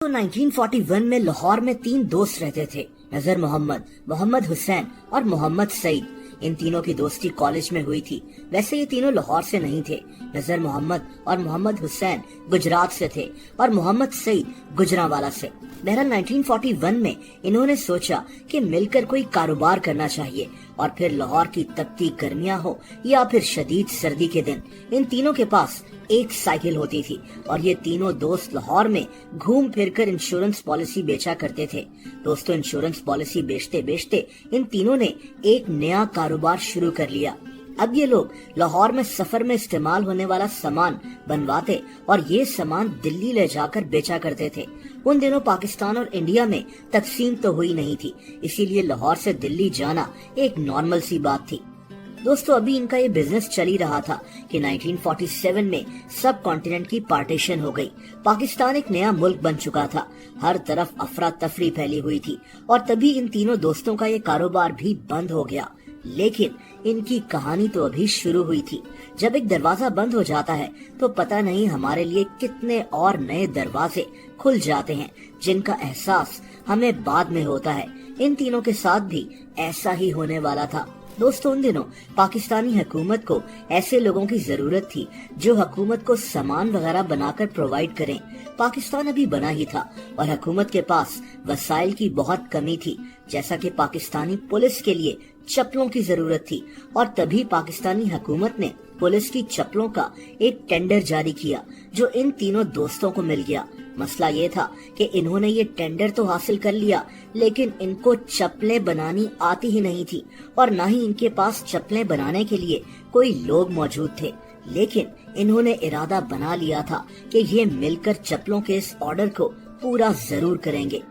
तो 1941 में लाहौर में 3 दोस्त रहते थे, नजर मोहम्मद, मोहम्मद हुसैन और मोहम्मद सईद। इन तीनों की दोस्ती कॉलेज में हुई थी। वैसे ये तीनों लाहौर से नहीं थे। नजर मोहम्मद और मोहम्मद हुसैन गुजरात से थे और मोहम्मद सईद गुजरांवाला से। बहरहाल 1941 में इन्होंने सोचा कि मिलकर कोई कारोबार करना चाहिए और फिर लाहौर की तपती गर्मियां हो या फिर शदीद सर्दी के दिन, इन तीनों के पास एक साइकिल होती थी और ये तीनों दोस्त लाहौर में घूम फिरकर इंश्योरेंस पॉलिसी बेचा करते थे। दोस्तों, इंश्योरेंस पॉलिसी बेचते बेचते इन तीनों ने एक नया कारोबार शुरू कर लिया। अब ये लोग लाहौर में सफर में इस्तेमाल होने वाला सामान बनवाते और ये सामान दिल्ली ले जाकर बेचा करते थे। उन दिनों पाकिस्तान और इंडिया में तकसीम तो हुई नहीं थी, इसीलिए लाहौर से दिल्ली जाना एक नॉर्मल सी बात थी। दोस्तों, अभी इनका ये बिजनेस चल ही रहा था कि 1947 में सब कॉन्टिनेंट की पार्टीशन हो गई। पाकिस्तान एक नया मुल्क बन चुका था, हर तरफ अफरा तफरी फैली हुई थी और तभी इन तीनों दोस्तों का ये कारोबार भी बंद हो गया। लेकिन इनकी कहानी तो अभी शुरू हुई थी। जब एक दरवाजा बंद हो जाता है तो पता नहीं हमारे लिए कितने और नए दरवाजे खुल जाते हैं, जिनका एहसास हमें बाद में होता है। इन तीनों के साथ भी ऐसा ही होने वाला था। दोस्तों, उन दिनों पाकिस्तानी हुकूमत को ऐसे लोगों की जरूरत थी जो हुकूमत को सामान वगैरह बनाकर प्रोवाइड करें। पाकिस्तान अभी बना ही था और हुकूमत के पास वसाइल की बहुत कमी थी। जैसा कि पाकिस्तानी पुलिस के लिए चप्पलों की जरूरत थी और तभी पाकिस्तानी हुकूमत ने पुलिस की चप्पलों का एक टेंडर जारी किया जो इन तीनों दोस्तों को मिल गया। मसला ये था कि इन्होंने ये टेंडर तो हासिल कर लिया, लेकिन इनको चप्पलें बनानी आती ही नहीं थी और न ही इनके पास चप्पलें बनाने के लिए कोई लोग मौजूद थे। लेकिन इन्होंने इरादा बना लिया था कि ये मिलकर चप्पलों के इस ऑर्डर को पूरा जरूर करेंगे।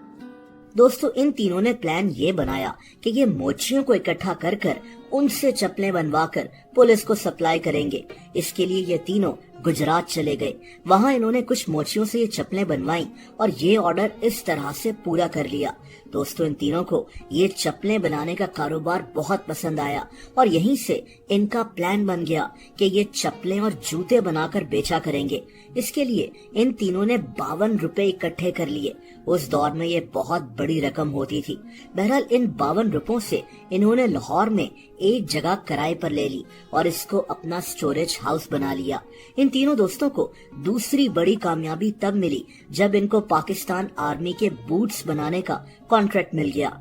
दोस्तों, इन तीनों ने प्लान ये बनाया कि ये मोचियों को इकट्ठा कर कर उनसे चप्पलें बनवाकर पुलिस को सप्लाई करेंगे। इसके लिए ये तीनों गुजरात चले गए। वहाँ इन्होंने कुछ मोचियों से ये चप्पलें बनवाई और ये ऑर्डर इस तरह से पूरा कर लिया। दोस्तों, इन तीनों को ये चप्पलें बनाने का कारोबार बहुत पसंद आया और यहीं से इनका प्लान बन गया कि ये चप्पलें और जूते बनाकर बेचा करेंगे। इसके लिए इन तीनों ने 52 रुपए इकट्ठे कर लिए। उस दौर में ये बहुत बड़ी रकम होती थी। बहरहाल इन 52 रुपयों से इन्होंने लाहौर में एक जगह किराए पर ले ली और इसको अपना स्टोरेज हाउस बना लिया। इन तीनों दोस्तों को दूसरी बड़ी कामयाबी तब मिली जब इनको पाकिस्तान आर्मी के बूट्स बनाने का कॉन्ट्रैक्ट मिल गया।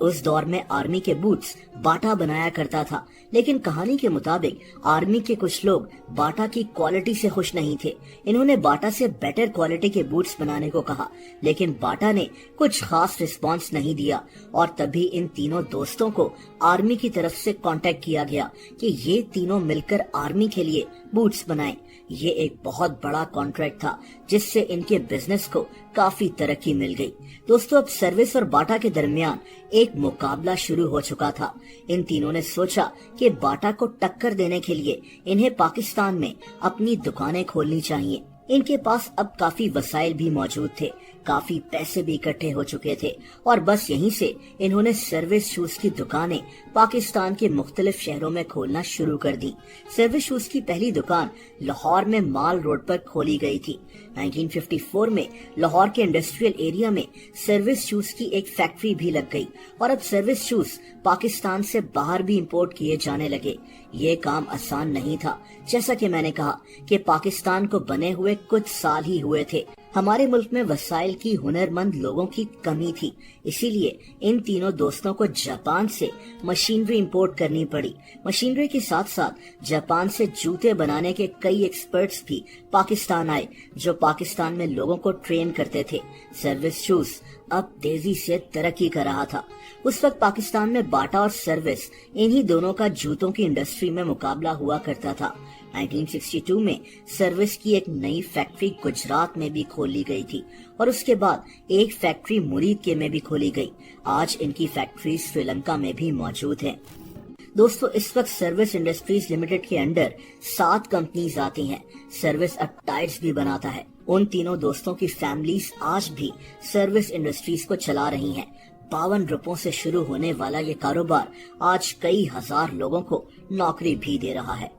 उस दौर में आर्मी के बूट्स बाटा बनाया करता था, लेकिन कहानी के मुताबिक आर्मी के कुछ लोग बाटा की क्वालिटी से खुश नहीं थे। इन्होंने बाटा से बेटर क्वालिटी के बूट्स बनाने को कहा, लेकिन बाटा ने कुछ खास रिस्पांस नहीं दिया और तभी इन तीनों दोस्तों को आर्मी की तरफ से कांटेक्ट किया गया कि ये तीनों मिलकर आर्मी के लिए बूट्स बनाएं। ये एक बहुत बड़ा कॉन्ट्रैक्ट था जिससे इनके बिजनेस को काफी तरक्की मिल गई। दोस्तों, अब सर्विस और बाटा के दरमियान एक मुकाबला शुरू हो चुका था। इन तीनों ने सोचा कि बाटा को टक्कर देने के लिए इन्हें पाकिस्तान में अपनी दुकानें खोलनी चाहिए। इनके पास अब काफी वसाइल भी मौजूद थे, काफी पैसे भी इकट्ठे हो चुके थे और बस यहीं से इन्होंने सर्विस शूज की दुकानें पाकिस्तान के मुख्तलिफ शहरों में खोलना शुरू कर दी। सर्विस शूज की पहली दुकान लाहौर में माल रोड पर खोली गई थी। 1954 में लाहौर के इंडस्ट्रियल एरिया में सर्विस शूज की एक फैक्ट्री भी लग गई और अब सर्विस शूज पाकिस्तान से बाहर भी इंपोर्ट किए जाने लगे। ये काम आसान नहीं था। जैसा कि मैंने कहा कि पाकिस्तान को बने हुए कुछ साल ही हुए थे। हमारे मुल्क में वसाइल की हुनरमंद लोगों की कमी थी, इसीलिए इन तीनों दोस्तों को जापान से मशीनरी इंपोर्ट करनी पड़ी। मशीनरी के साथ साथ जापान से जूते बनाने के कई एक्सपर्ट्स भी पाकिस्तान आए जो पाकिस्तान में लोगों को ट्रेन करते थे। सर्विस शूज अब तेजी से तरक्की कर रहा था। उस वक्त पाकिस्तान में बाटा और सर्विस, इन्हीं दोनों का जूतों की इंडस्ट्री में मुकाबला हुआ करता था। 1962 में सर्विस की एक नई फैक्ट्री गुजरात में भी खोली गई थी और उसके बाद एक फैक्ट्री मुरीद के में भी खोली गई। आज इनकी फैक्ट्री श्रीलंका में भी मौजूद है। दोस्तों, इस वक्त सर्विस इंडस्ट्रीज लिमिटेड के अंडर 7 कंपनीज आती हैं। सर्विस अब टायर्स भी बनाता है। उन तीनों दोस्तों की फैमिलीज आज भी सर्विस इंडस्ट्रीज को चला रही हैं। 52 रुपयों से शुरू होने वाला ये कारोबार आज कई हजार लोगों को नौकरी भी दे रहा है।